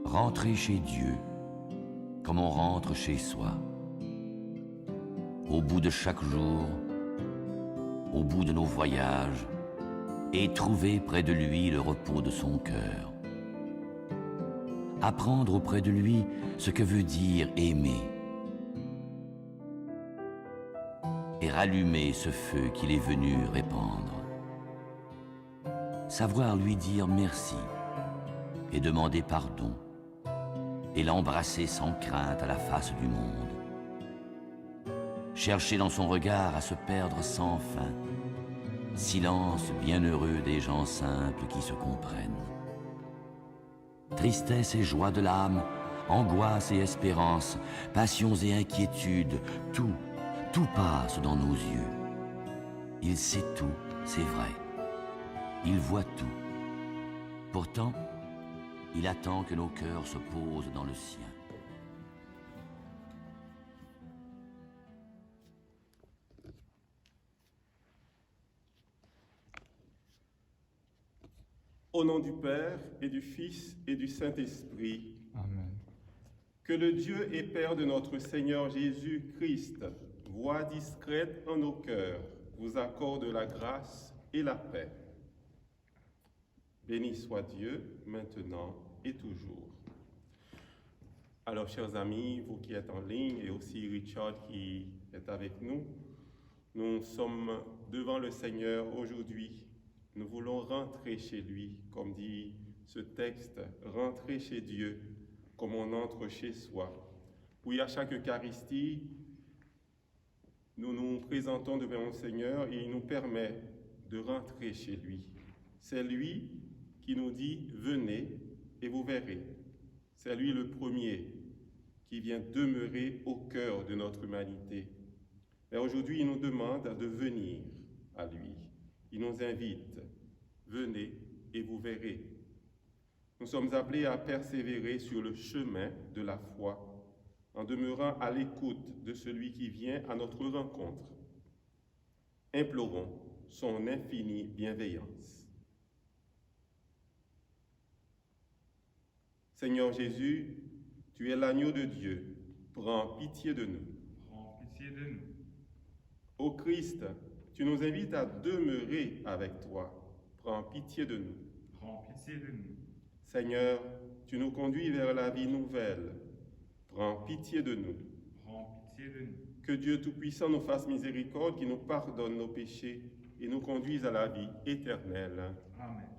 Rentrer chez Dieu, comme on rentre chez soi. Au bout de chaque jour, au bout de nos voyages, et trouver près de lui le repos de son cœur. Apprendre auprès de lui ce que veut dire aimer. Et rallumer ce feu qu'il est venu répandre. Savoir lui dire merci et demander pardon. Et l'embrasser sans crainte à la face du monde. Chercher dans son regard à se perdre sans fin, silence bienheureux des gens simples qui se comprennent. Tristesse et joie de l'âme, angoisse et espérance, passions et inquiétudes, tout passe dans nos yeux. Il sait tout, c'est vrai. Il voit tout. Pourtant, il attend que nos cœurs se posent dans le sien. Au nom du Père et du Fils et du Saint-Esprit. Amen. Que le Dieu et Père de notre Seigneur Jésus-Christ, voix discrète en nos cœurs, vous accorde la grâce et la paix. Béni soit Dieu, maintenant et toujours. Alors, chers amis, vous qui êtes en ligne et aussi Richard qui est avec nous, nous sommes devant le Seigneur aujourd'hui. Nous voulons rentrer chez lui, comme dit ce texte, rentrer chez Dieu, comme on entre chez soi. Oui, à chaque Eucharistie, nous nous présentons devant le Seigneur et il nous permet de rentrer chez lui. C'est lui qui nous dit « Venez et vous verrez ». C'est lui le premier qui vient demeurer au cœur de notre humanité. Mais aujourd'hui, il nous demande de venir à lui. Il nous invite « Venez et vous verrez ». Nous sommes appelés à persévérer sur le chemin de la foi en demeurant à l'écoute de celui qui vient à notre rencontre. Implorons son infinie bienveillance. Seigneur Jésus, tu es l'agneau de Dieu, prends pitié de nous. Prends pitié de nous. Ô Christ, tu nous invites à demeurer avec toi, prends pitié de nous. Prends pitié de nous. Seigneur, tu nous conduis vers la vie nouvelle, prends pitié de nous. Prends pitié de nous. Que Dieu Tout-Puissant nous fasse miséricorde, qui nous pardonne nos péchés et nous conduise à la vie éternelle. Amen.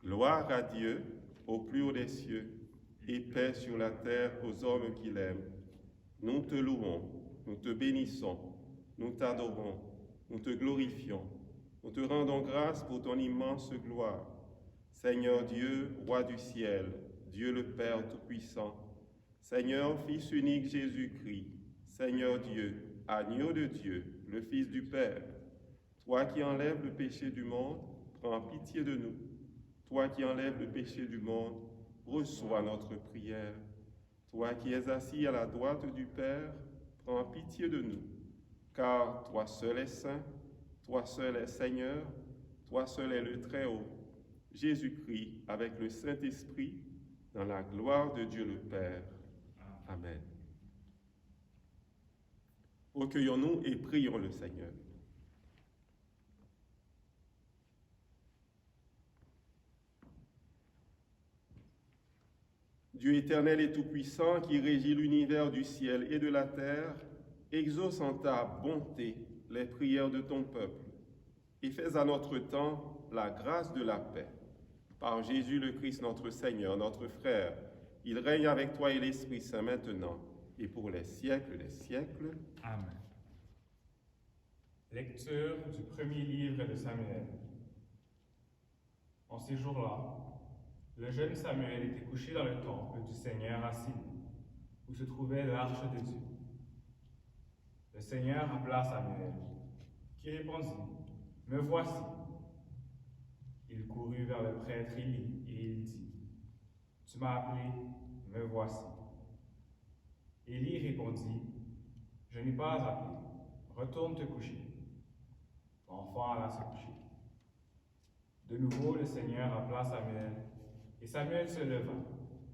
Gloire à Dieu, au plus haut des cieux, et paix sur la terre aux hommes qui l'aiment. Nous te louons, nous te bénissons, nous t'adorons, nous te glorifions, nous te rendons grâce pour ton immense gloire. Seigneur Dieu, roi du ciel, Dieu le Père Tout-Puissant, Seigneur Fils unique Jésus-Christ, Seigneur Dieu, agneau de Dieu, le Fils du Père, toi qui enlèves le péché du monde, prends pitié de nous. Toi qui enlèves le péché du monde, reçois notre prière. Toi qui es assis à la droite du Père, prends pitié de nous. Car toi seul es saint, toi seul es Seigneur, toi seul es le Très-Haut, Jésus-Christ avec le Saint-Esprit, dans la gloire de Dieu le Père. Amen. Recueillons-nous et prions le Seigneur. Dieu éternel et tout-puissant, qui régit l'univers du ciel et de la terre, exauce en ta bonté les prières de ton peuple et fais à notre temps la grâce de la paix. Par Jésus le Christ, notre Seigneur, notre frère, il règne avec toi et l'Esprit Saint maintenant et pour les siècles des siècles. Amen. Lecture du premier livre de Samuel. En ces jours-là, le jeune Samuel était couché dans le temple du Seigneur à Silo, où se trouvait l'arche de Dieu. Le Seigneur appela Samuel, qui répondit, « Me voici. » Il courut vers le prêtre Élie et il dit, « Tu m'as appelé, me voici. Élie répondit, je n'ai pas appelé, retourne te coucher. L'enfant alla se coucher. De nouveau, le Seigneur appela Samuel, et Samuel se leva.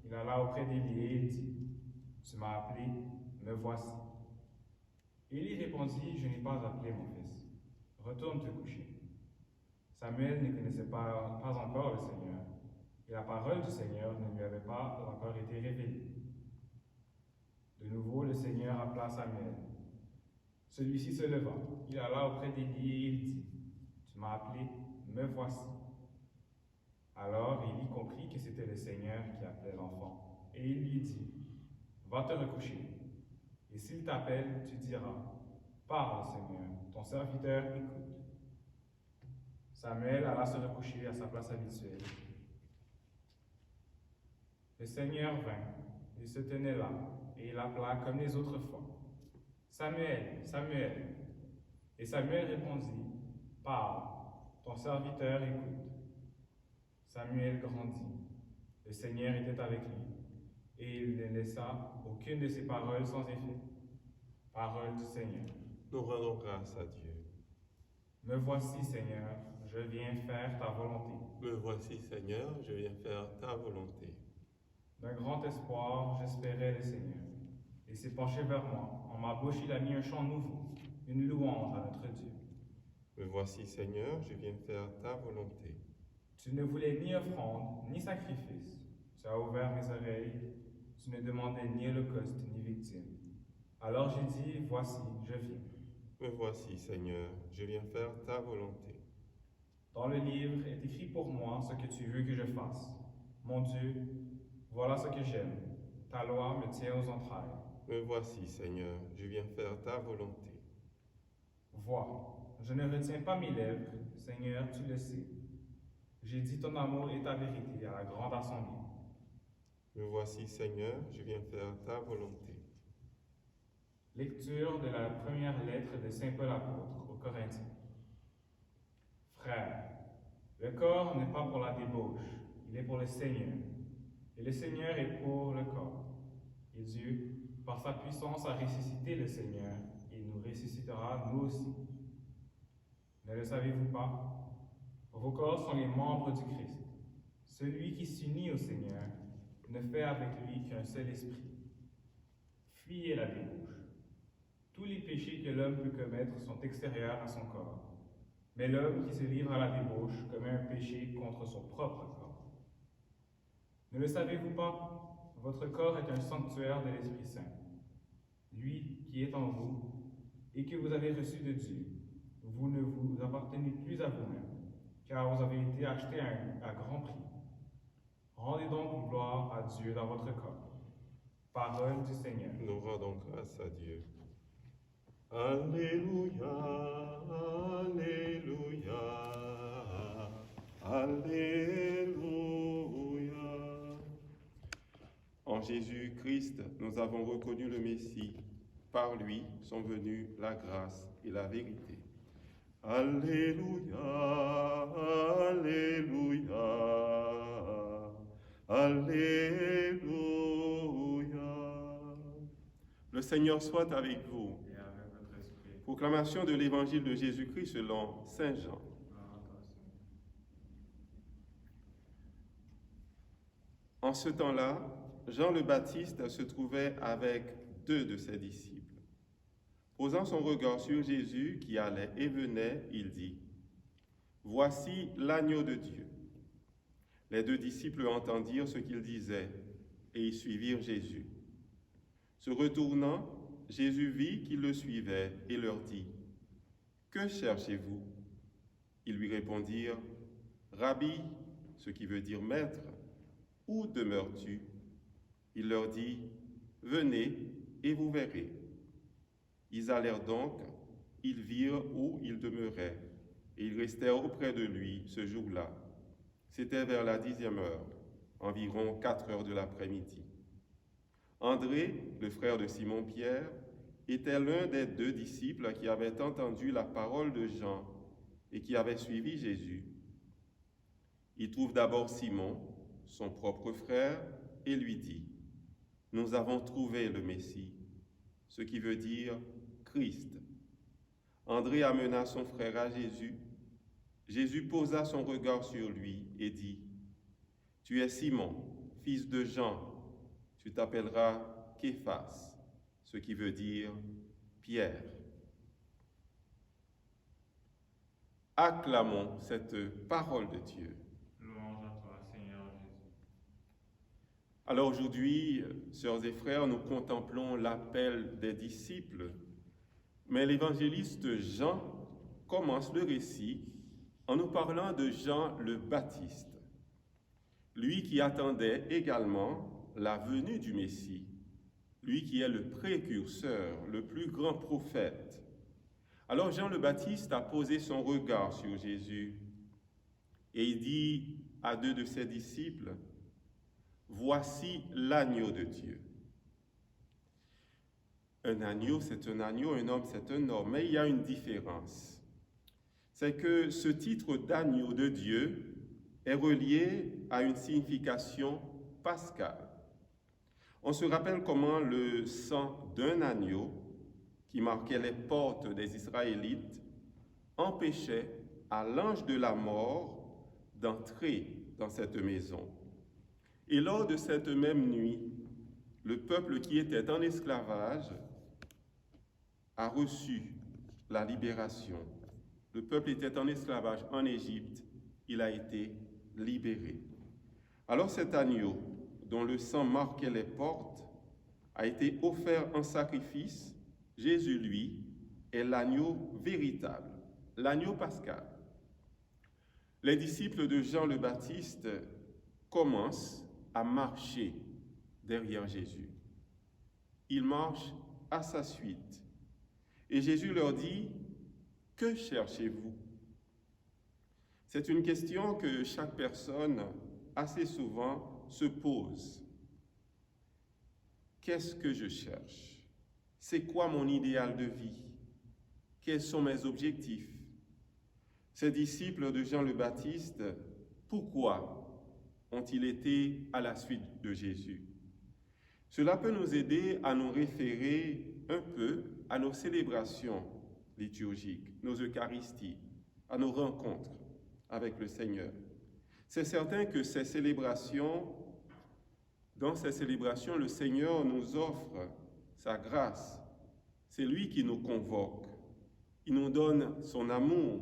Il alla auprès d'Élie et il dit, tu m'as appelé, me voici. Élie répondit, je n'ai pas appelé mon fils, retourne te coucher. Samuel ne connaissait pas encore le Seigneur, et la parole du Seigneur ne lui avait pas encore été révélée. De nouveau, le Seigneur appela Samuel. Celui-ci se leva, il alla auprès d'Élie et il dit, tu m'as appelé, me voici. Alors Élie comprit que c'était le Seigneur qui appelait l'enfant, et il lui dit, va te recoucher, et s'il t'appelle, tu diras, parle Seigneur, ton serviteur écoute. Samuel alla se recoucher à sa place habituelle. Le Seigneur vint, il se tenait là, et il appela comme les autres fois. Samuel, Samuel. Et Samuel répondit, parle, ton serviteur écoute. Samuel grandit. Le Seigneur était avec lui, et il ne laissa aucune de ses paroles sans effet. Parole du Seigneur. Nous rendons grâce à Dieu. Me voici, Seigneur, je viens faire ta volonté. Me voici, Seigneur, je viens faire ta volonté. D'un grand espoir, j'espérais le Seigneur. Il s'est penché vers moi. En ma bouche, il a mis un chant nouveau, une louange à notre Dieu. Me voici, Seigneur, je viens faire ta volonté. Tu ne voulais ni offrande, ni sacrifice. Tu as ouvert mes oreilles. Tu ne demandais ni holocauste, ni victime. Alors j'ai dit, voici, je viens. Me voici, Seigneur, je viens faire ta volonté. Dans le livre est écrit pour moi ce que tu veux que je fasse. Mon Dieu, voilà ce que j'aime. Ta loi me tient aux entrailles. Me voici, Seigneur, je viens faire ta volonté. Vois, je ne retiens pas mes lèvres, Seigneur, tu le sais. J'ai dit ton amour et ta vérité à la grande assemblée. Me voici, Seigneur, je viens faire ta volonté. Lecture de la première lettre de Saint Paul apôtre aux Corinthiens. Frères, le corps n'est pas pour la débauche, il est pour le Seigneur. Et le Seigneur est pour le corps. Et Dieu, par sa puissance, a ressuscité le Seigneur et nous ressuscitera nous aussi. Ne le savez-vous pas? Vos corps sont les membres du Christ. Celui qui s'unit au Seigneur ne fait avec lui qu'un seul esprit. Fuyez la débauche. Tous les péchés que l'homme peut commettre sont extérieurs à son corps. Mais l'homme qui se livre à la débauche commet un péché contre son propre corps. Ne le savez-vous pas? Votre corps est un sanctuaire de l'Esprit Saint, lui qui est en vous et que vous avez reçu de Dieu. Vous ne vous appartenez plus à vous-même, car vous avez été achetés à grand prix. Rendez donc gloire à Dieu dans votre corps. Parole du Seigneur. Nous rendons grâce à Dieu. Alléluia, Alléluia, Alléluia. En Jésus-Christ, nous avons reconnu le Messie. Par lui sont venues la grâce et la vérité. Alléluia, Alléluia, Alléluia. Le Seigneur soit avec vous. Et avec votre esprit. Proclamation de l'Évangile de Jésus-Christ selon Saint Jean. En ce temps-là, Jean le Baptiste se trouvait avec 2 de ses disciples. Posant son regard sur Jésus qui allait et venait, il dit, « Voici l'agneau de Dieu. » Les 2 disciples entendirent ce qu'il disait et ils suivirent Jésus. Se retournant, Jésus vit qu'ils le suivaient et leur dit, « Que cherchez-vous » Ils lui répondirent, « Rabbi, ce qui veut dire maître, où demeures-tu » Il leur dit, « Venez et vous verrez. » Ils allèrent donc, ils virent où il demeurait, et ils restèrent auprès de lui ce jour-là. C'était vers la 10e heure, environ 4 heures de l'après-midi. André, le frère de Simon-Pierre, était l'un des 2 disciples qui avaient entendu la parole de Jean et qui avaient suivi Jésus. Il trouve d'abord Simon, son propre frère, et lui dit, « Nous avons trouvé le Messie », ce qui veut dire Christ. André amena son frère à Jésus. Jésus posa son regard sur lui et dit, « Tu es Simon, fils de Jean, tu t'appelleras Képhas, ce qui veut dire Pierre. » Acclamons cette parole de Dieu. Louange à toi, Seigneur Jésus. Alors aujourd'hui, sœurs et frères, nous contemplons l'appel des disciples, mais l'évangéliste Jean commence le récit en nous parlant de Jean le Baptiste, lui qui attendait également la venue du Messie, lui qui est le précurseur, le plus grand prophète. Alors Jean le Baptiste a posé son regard sur Jésus et il dit à deux de ses disciples, « Voici l'agneau de Dieu. » Un agneau, c'est un agneau, un homme, c'est un homme, mais il y a une différence. C'est que ce titre d'agneau de Dieu est relié à une signification pascale. On se rappelle comment le sang d'un agneau qui marquait les portes des Israélites empêchait à l'ange de la mort d'entrer dans cette maison. Et lors de cette même nuit, le peuple qui était en esclavage a reçu la libération. Le peuple était en esclavage en Égypte, il a été libéré. Alors cet agneau, dont le sang marquait les portes, a été offert en sacrifice. Jésus, lui, est l'agneau véritable, l'agneau pascal. Les disciples de Jean le Baptiste commencent à marcher derrière Jésus. Ils marchent à sa suite. Et Jésus leur dit, « Que cherchez-vous » C'est une question que chaque personne, assez souvent, se pose. Qu'est-ce que je cherche ? C'est quoi mon idéal de vie? Quels sont mes objectifs? Ces disciples de Jean le Baptiste, pourquoi ont-ils été à la suite de Jésus? Cela peut nous aider à nous référer un peu à nos célébrations liturgiques, nos Eucharisties, à nos rencontres avec le Seigneur. C'est certain que dans ces célébrations, le Seigneur nous offre sa grâce. C'est lui qui nous convoque. Il nous donne son amour,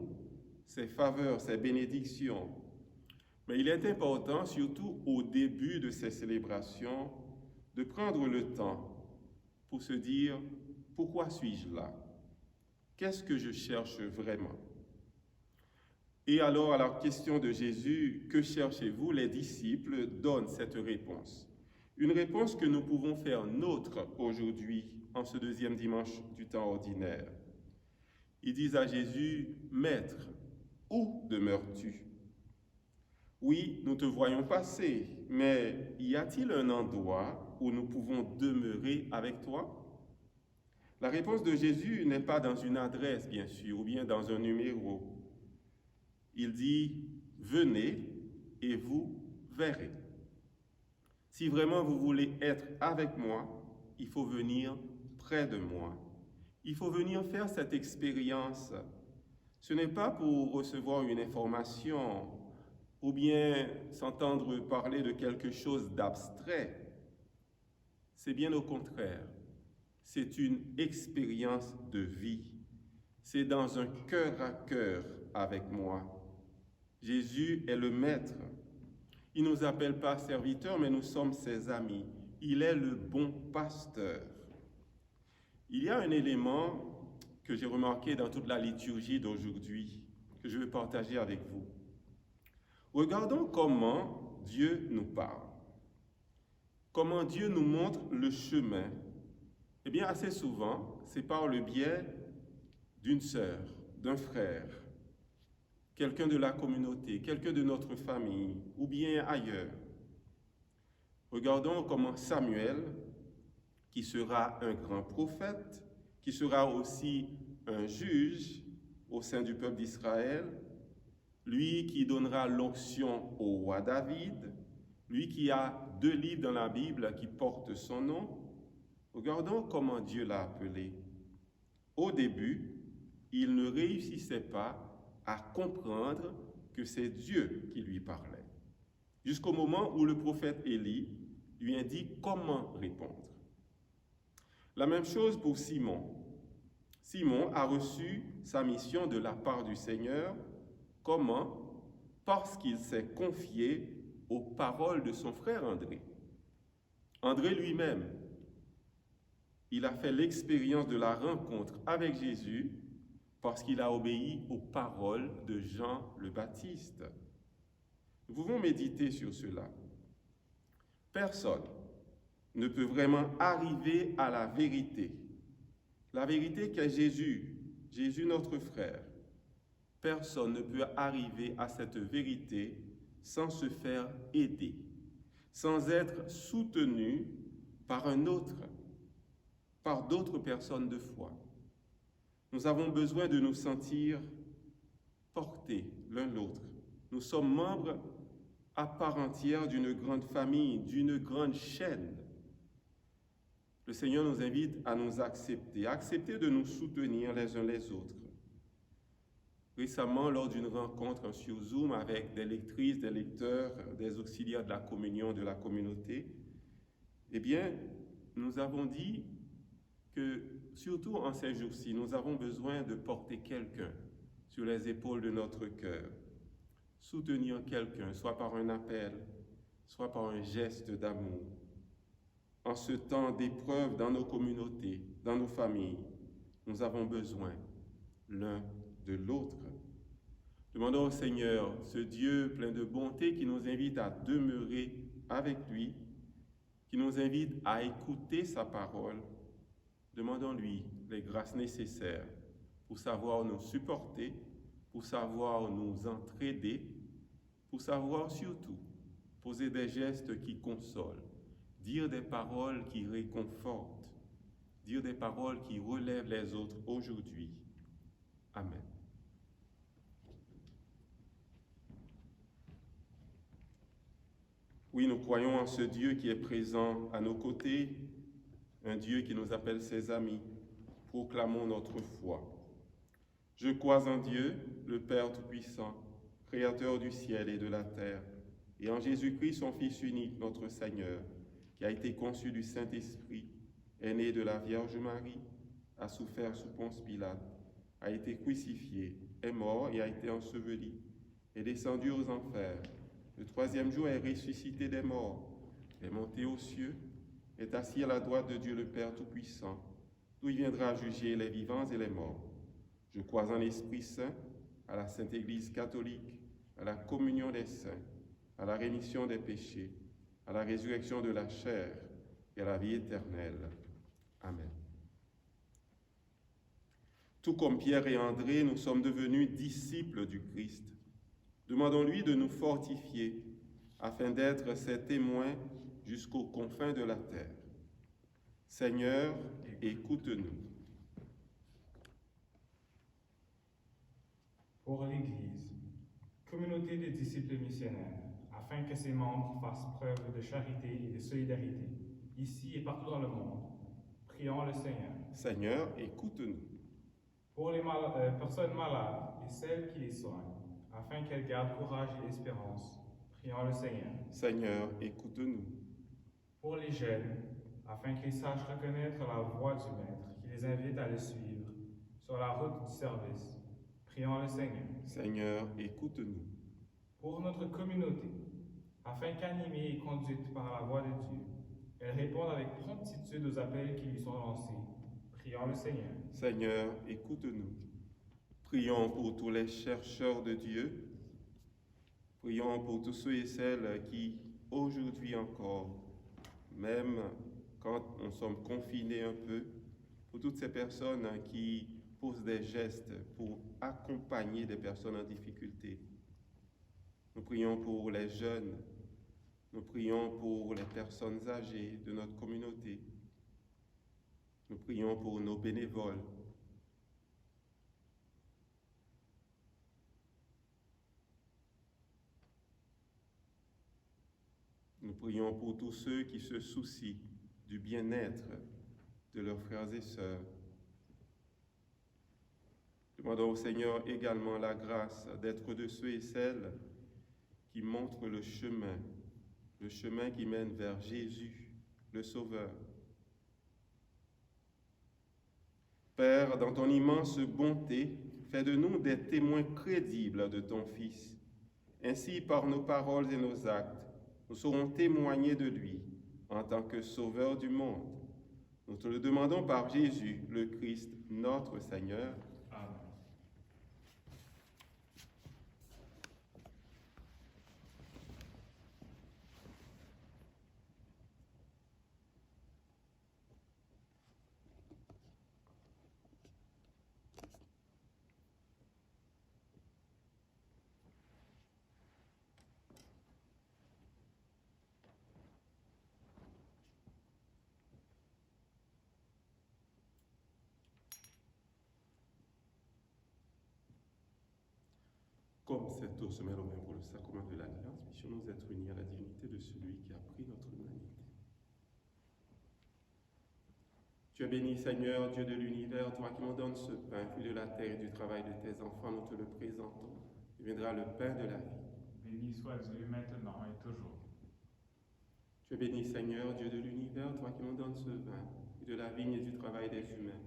ses faveurs, ses bénédictions. Mais il est important, surtout au début de ces célébrations, de prendre le temps pour se dire « Pourquoi suis-je là? Qu'est-ce que je cherche vraiment ?» Et alors, à la question de Jésus, « Que cherchez-vous ?» les disciples donnent cette réponse. Une réponse que nous pouvons faire nôtre aujourd'hui, en ce deuxième dimanche du temps ordinaire. Ils disent à Jésus, « Maître, où demeures-tu? Oui, nous te voyons passer, mais y a-t-il un endroit où nous pouvons demeurer avec toi? » La réponse de Jésus n'est pas dans une adresse, bien sûr, ou bien dans un numéro. Il dit, « Venez et vous verrez. » Si vraiment vous voulez être avec moi, il faut venir près de moi. Il faut venir faire cette expérience. Ce n'est pas pour recevoir une information ou bien s'entendre parler de quelque chose d'abstrait. C'est bien au contraire. C'est une expérience de vie. C'est dans un cœur à cœur avec moi. Jésus est le Maître. Il ne nous appelle pas serviteurs, mais nous sommes ses amis. Il est le bon pasteur. Il y a un élément que j'ai remarqué dans toute la liturgie d'aujourd'hui, que je veux partager avec vous. Regardons comment Dieu nous parle. Comment Dieu nous montre le chemin. Eh bien, assez souvent, c'est par le biais d'une sœur, d'un frère, quelqu'un de la communauté, quelqu'un de notre famille, ou bien ailleurs. Regardons comment Samuel, qui sera un grand prophète, qui sera aussi un juge au sein du peuple d'Israël, lui qui donnera l'onction au roi David, Lui qui a 2 livres dans la Bible qui portent son nom, regardons comment Dieu l'a appelé. Au début, il ne réussissait pas à comprendre que c'est Dieu qui lui parlait, jusqu'au moment où le prophète Élie lui indique comment répondre. La même chose pour Simon. Simon a reçu sa mission de la part du Seigneur. Comment? Parce qu'il s'est confié aux paroles de son frère André. André lui-même, il a fait l'expérience de la rencontre avec Jésus parce qu'il a obéi aux paroles de Jean le Baptiste. Nous pouvons méditer sur cela. Personne ne peut vraiment arriver à la vérité qu'est Jésus, Jésus notre frère. Personne ne peut arriver à cette vérité sans se faire aider, sans être soutenu par un autre, par d'autres personnes de foi. Nous avons besoin de nous sentir portés l'un l'autre. Nous sommes membres à part entière d'une grande famille, d'une grande chaîne. Le Seigneur nous invite à nous accepter de nous soutenir les uns les autres. Récemment, lors d'une rencontre sur Zoom avec des lectrices, des lecteurs, des auxiliaires de la communion de la communauté, eh bien, nous avons dit que, surtout en ces jours-ci, nous avons besoin de porter quelqu'un sur les épaules de notre cœur, soutenir quelqu'un, soit par un appel, soit par un geste d'amour. En ce temps d'épreuve dans nos communautés, dans nos familles, nous avons besoin l'un de l'autre. Demandons au Seigneur, ce Dieu plein de bonté qui nous invite à demeurer avec lui, qui nous invite à écouter sa parole. Demandons-lui les grâces nécessaires pour savoir nous supporter, pour savoir nous entraider, pour savoir surtout poser des gestes qui consolent, dire des paroles qui réconfortent, dire des paroles qui relèvent les autres aujourd'hui. Amen. Oui, nous croyons en ce Dieu qui est présent à nos côtés, un Dieu qui nous appelle ses amis. Proclamons notre foi. Je crois en Dieu, le Père Tout-Puissant, Créateur du ciel et de la terre, et en Jésus-Christ, son Fils unique, notre Seigneur, qui a été conçu du Saint-Esprit, est né de la Vierge Marie, a souffert sous Ponce Pilate, a été crucifié, est mort et a été enseveli, est descendu aux enfers. Le 3e jour est ressuscité des morts, est monté aux cieux, est assis à la droite de Dieu le Père Tout-Puissant, d'où il viendra juger les vivants et les morts. Je crois en l'Esprit Saint, à la Sainte Église catholique, à la communion des saints, à la rémission des péchés, à la résurrection de la chair et à la vie éternelle. Amen. Tout comme Pierre et André, nous sommes devenus disciples du Christ. Demandons-lui de nous fortifier afin d'être ses témoins jusqu'aux confins de la terre. Seigneur, écoute-nous. Pour l'Église, communauté de disciples missionnaires, afin que ses membres fassent preuve de charité et de solidarité, ici et partout dans le monde, prions le Seigneur. Seigneur, écoute-nous. Pour les personnes malades et celles qui les soignent, afin qu'elles gardent courage et espérance, prions le Seigneur. Seigneur, écoute-nous. Pour les jeunes, afin qu'ils sachent reconnaître la voix du Maître qui les invite à le suivre sur la route du service, prions le Seigneur. Seigneur, écoute-nous. Pour notre communauté, afin qu'animée et conduite par la voix de Dieu, elle réponde avec promptitude aux appels qui lui sont lancés, prions le Seigneur. Seigneur, écoute-nous. Prions pour tous les chercheurs de Dieu. Prions pour tous ceux et celles qui, aujourd'hui encore, même quand nous sommes confinés un peu, pour toutes ces personnes qui posent des gestes pour accompagner des personnes en difficulté. Nous prions pour les jeunes, nous prions pour les personnes âgées de notre communauté. Nous prions pour nos bénévoles. Nous prions pour tous ceux qui se soucient du bien-être de leurs frères et sœurs. Demandons au Seigneur également la grâce d'être de ceux et celles qui montrent le chemin qui mène vers Jésus, le Sauveur. Père, dans ton immense bonté, fais de nous des témoins crédibles de ton Fils. Ainsi, par nos paroles et nos actes, nous saurons témoigner de lui en tant que Sauveur du monde. Nous te le demandons par Jésus, le Christ, notre Seigneur. Amen. Comme cette eau se met aux mains pour le sacrement de l'Alliance, puissions-nous être unis à la divinité de celui qui a pris notre humanité. Tu es béni, Seigneur, Dieu de l'univers, toi qui nous donnes ce pain, fruit de la terre et du travail de tes enfants, nous te le présentons. Il viendra le pain de la vie. Béni soit Dieu maintenant et toujours. Tu es béni, Seigneur, Dieu de l'univers, toi qui nous donnes ce vin, fruit de la vigne et du travail des humains.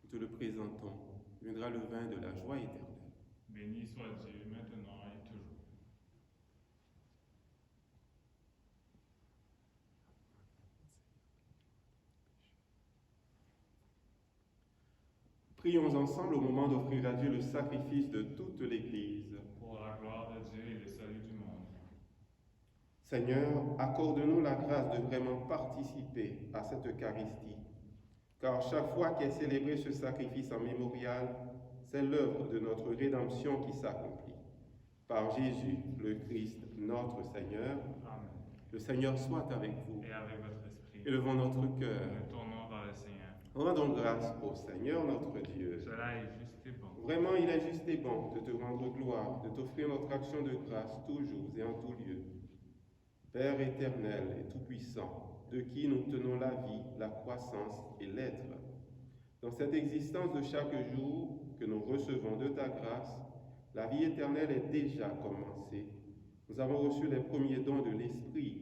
Nous te le présentons. Il viendra le vin de la joie éternelle. Béni soit Dieu maintenant et toujours. Prions ensemble au moment d'offrir à Dieu le sacrifice de toute l'Église. Pour la gloire de Dieu et le salut du monde. Seigneur, accorde-nous la grâce de vraiment participer à cette Eucharistie, car chaque fois qu'est célébré ce sacrifice en mémorial, c'est l'œuvre de notre rédemption qui s'accomplit. Par Jésus, le Christ, notre Seigneur. Amen. Le Seigneur soit avec vous. Et avec votre esprit. Élevons notre cœur. Nous tournons vers le Seigneur. Rendons grâce au Seigneur notre Dieu. Cela est juste et bon. Vraiment, il est juste et bon de te rendre gloire, de t'offrir notre action de grâce toujours et en tout lieu. Père éternel et tout-puissant, de qui nous tenons la vie, la croissance et l'être. Dans cette existence de chaque jour que nous recevons de ta grâce, la vie éternelle est déjà commencée. Nous avons reçu les premiers dons de l'Esprit,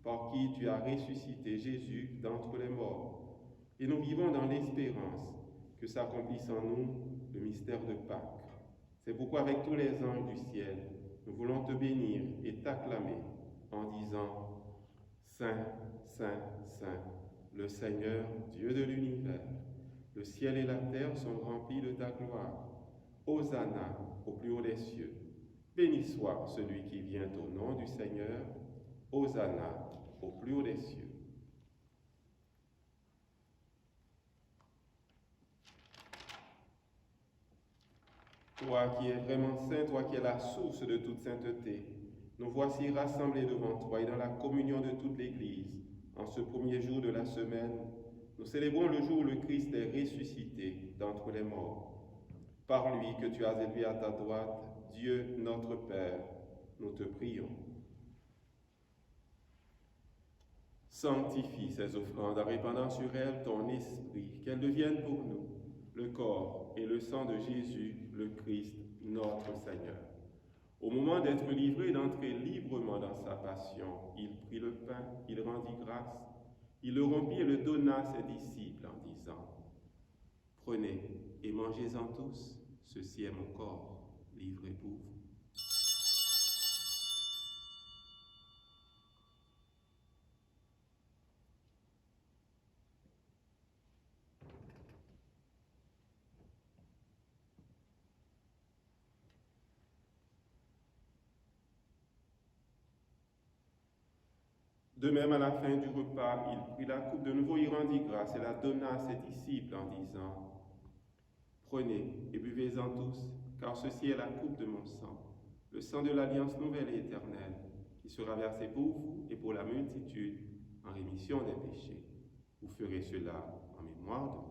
par qui tu as ressuscité Jésus d'entre les morts. Et nous vivons dans l'espérance que s'accomplisse en nous le mystère de Pâques. C'est pourquoi avec tous les anges du ciel, nous voulons te bénir et t'acclamer en disant « Saint, Saint, Saint, le Seigneur, Dieu de l'univers. Le ciel et la terre sont remplis de ta gloire. Hosanna au plus haut des cieux. Béni soit celui qui vient au nom du Seigneur. Hosanna au plus haut des cieux. » Toi qui es vraiment saint, toi qui es la source de toute sainteté, nous voici rassemblés devant toi et dans la communion de toute l'Église. En ce premier jour de la semaine, nous célébrons le jour où le Christ est ressuscité d'entre les morts. Par lui que tu as élevé à ta droite, Dieu notre Père, nous te prions. Sanctifie ces offrandes en répandant sur elles ton esprit, qu'elles deviennent pour nous le corps et le sang de Jésus, le Christ, notre Seigneur. Au moment d'être livré et d'entrer librement dans sa passion, il prit le pain, il rendit grâce, il le rompit et le donna à ses disciples en disant « Prenez et mangez-en tous, ceci est mon corps, livré pour vous. » De même, à la fin du repas, il prit la coupe de nouveau, il rendit grâce et la donna à ses disciples en disant « Prenez et buvez-en tous, car ceci est la coupe de mon sang, le sang de l'alliance nouvelle et éternelle, qui sera versé pour vous et pour la multitude en rémission des péchés. Vous ferez cela en mémoire de moi. »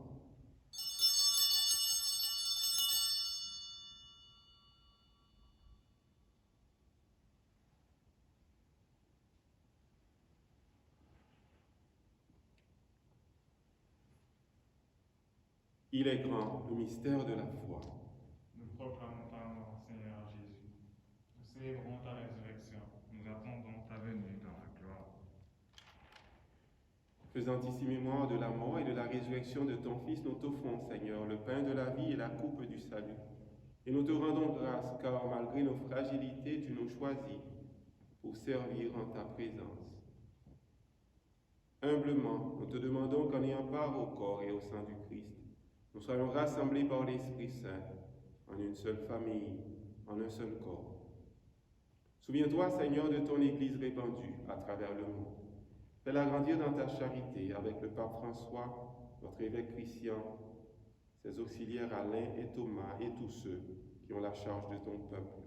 Il est grand, le mystère de la foi. Nous proclamons ta mort, Seigneur Jésus. Nous célébrons ta résurrection. Nous attendons ta venue dans la gloire. Faisant ici mémoire de la mort et de la résurrection de ton Fils, nous t'offrons, Seigneur, le pain de la vie et la coupe du salut. Et nous te rendons grâce, car malgré nos fragilités, tu nous choisis pour servir en ta présence. Humblement, nous te demandons qu'en ayant part au corps et au sang du Christ, nous soyons rassemblés par l'Esprit Saint en une seule famille, en un seul corps. Souviens-toi, Seigneur, de ton Église répandue à travers le monde. Fais-la grandir dans ta charité avec le pape François, notre évêque Christian, ses auxiliaires Alain et Thomas et tous ceux qui ont la charge de ton peuple.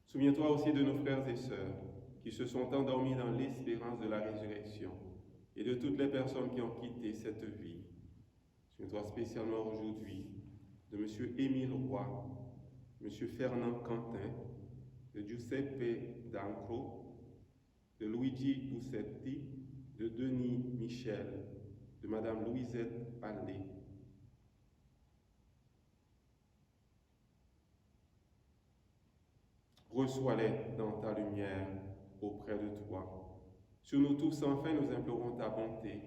Souviens-toi aussi de nos frères et sœurs qui se sont endormis dans l'espérance de la résurrection et de toutes les personnes qui ont quitté cette vie. Souviens-toi spécialement aujourd'hui de M. Émile Roy, M. Fernand Quentin, de Giuseppe D'Ancro, de Luigi Bussetti, de Denis Michel, de Madame Louisette Allais. Reçois-les dans ta lumière auprès de toi. Sur nous tous, enfin, nous implorons ta bonté,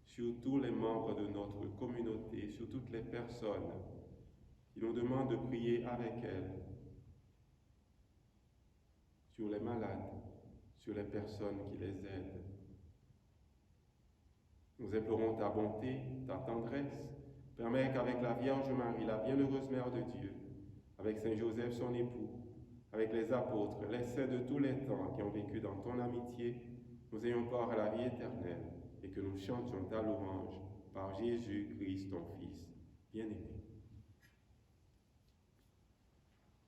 sur tous les membres de notre communauté, sur toutes les personnes qui nous demandent de prier avec elles, sur les malades, sur les personnes qui les aident. Nous implorons ta bonté, ta tendresse. Permets qu'avec la Vierge Marie, la bienheureuse Mère de Dieu, avec Saint Joseph son époux, avec les apôtres, les saints de tous les temps qui ont vécu dans ton amitié, nous ayons part à la vie éternelle et que nous chantions ta louange par Jésus-Christ, ton Fils bien-aimé.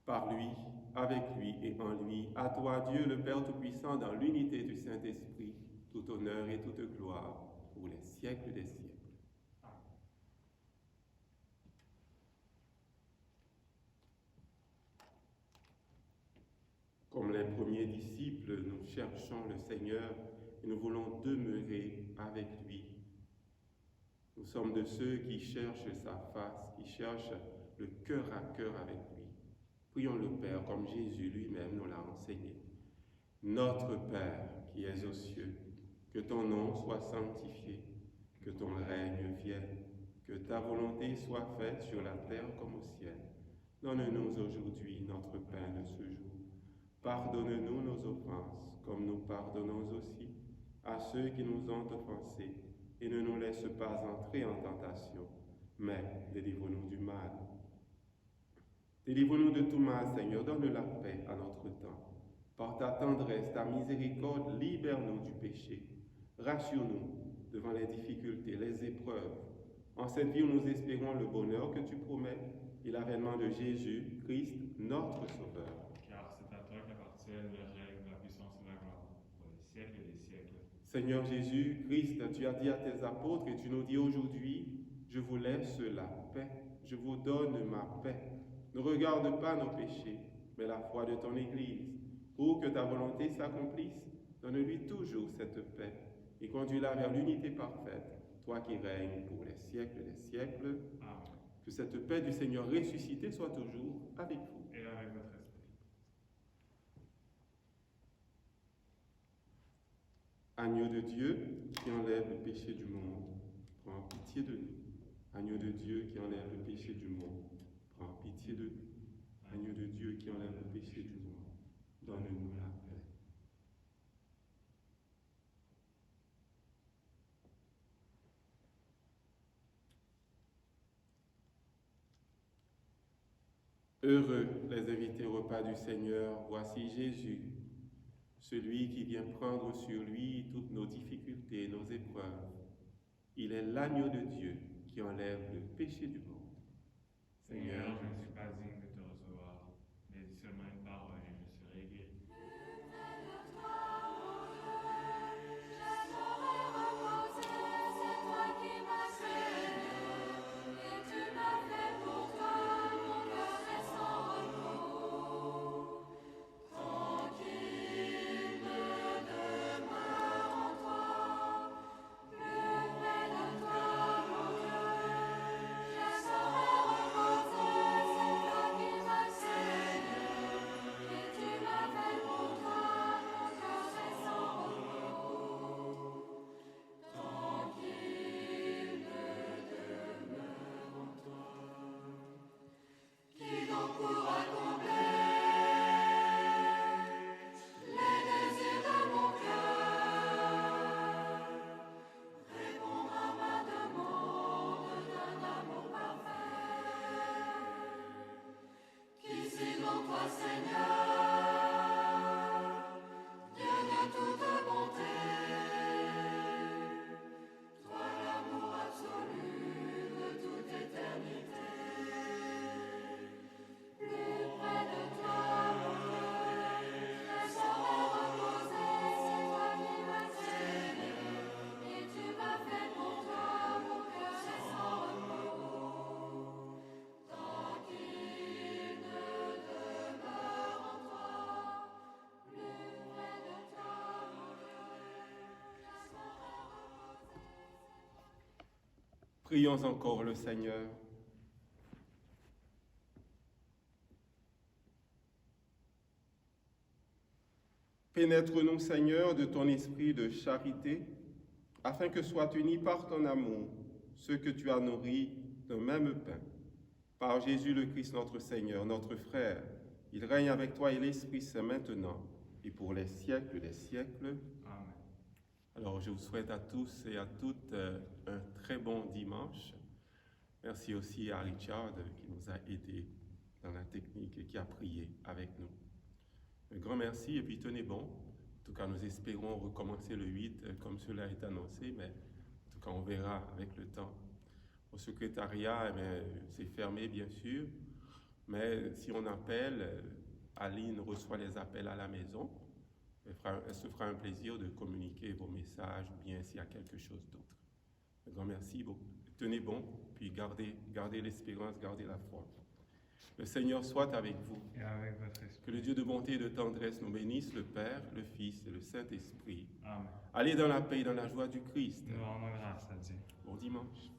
Par lui, avec lui et en lui, à toi, Dieu le Père Tout-Puissant, dans l'unité du Saint-Esprit, tout honneur et toute gloire pour les siècles des siècles. Comme les premiers disciples, nous cherchons le Seigneur et nous voulons demeurer avec lui. Nous sommes de ceux qui cherchent sa face, qui cherchent le cœur à cœur avec lui. Prions le Père comme Jésus lui-même nous l'a enseigné. Notre Père qui es aux cieux, que ton nom soit sanctifié, que ton règne vienne, que ta volonté soit faite sur la terre comme au ciel. Donne-nous aujourd'hui notre pain de ce jour. Pardonne-nous nos offenses, comme nous pardonnons aussi à ceux qui nous ont offensés, et ne nous laisse pas entrer en tentation, mais délivre-nous du mal. Délivre-nous de tout mal, Seigneur, donne la paix à notre temps. Par ta tendresse, ta miséricorde, libère-nous du péché. Rassure-nous devant les difficultés, les épreuves. En cette vie où nous espérons le bonheur que tu promets et l'avènement de Jésus, Christ, notre Sauveur. Car c'est à toi qu'appartiennent le règne, la puissance et la gloire, pour les siècles des siècles. Seigneur Jésus, Christ, tu as dit à tes apôtres et tu nous dis aujourd'hui, je vous laisse la paix, je vous donne ma paix. Ne regarde pas nos péchés, mais la foi de ton Église. Pour que ta volonté s'accomplisse, donne-lui toujours cette paix et conduis-la vers l'unité parfaite, toi qui règnes pour les siècles des siècles. Amen. Que cette paix du Seigneur ressuscité soit toujours avec vous. Et avec votre esprit. Agneau de Dieu qui enlève le péché du monde, prends pitié de nous. Agneau de Dieu qui enlève le péché du monde, prends pitié de nous. Agneau de Dieu qui enlève le péché du monde, donne-nous la paix. Heureux les invités au repas du Seigneur, voici Jésus, celui qui vient prendre sur lui toutes nos difficultés, nos épreuves. Il est l'agneau de Dieu qui enlève le péché du monde. Seigneur, je ne suis pas digne de te recevoir, mais dis seulement une parole et je serai guéri. Plus près de toi, mon Dieu. Prions encore le Seigneur. Pénètre-nous, Seigneur, de ton esprit de charité, afin que soient unis par ton amour ceux que tu as nourris d'un même pain. Par Jésus le Christ, notre Seigneur, notre frère, il règne avec toi et l'Esprit Saint maintenant et pour les siècles des siècles. Amen. Alors, je vous souhaite à tous et à toutes un très bon dimanche. Merci aussi à Richard qui nous a aidés dans la technique et qui a prié avec nous. Un grand merci et puis tenez bon. En tout cas, nous espérons recommencer le 8 comme cela est annoncé, mais en tout cas, on verra avec le temps. Au secrétariat, c'est fermé bien sûr, mais si on appelle, Aline reçoit les appels à la maison. Elle se fera un plaisir de communiquer vos messages ou bien s'il y a quelque chose d'autre. Un grand merci, tenez bon, puis gardez l'espérance, gardez la foi. Le Seigneur soit avec vous. Et avec votre esprit. Que le Dieu de bonté et de tendresse nous bénisse, le Père, le Fils et le Saint-Esprit. Amen. Allez dans la paix et dans la joie du Christ. Nous rendons grâce à Dieu. Bon dimanche.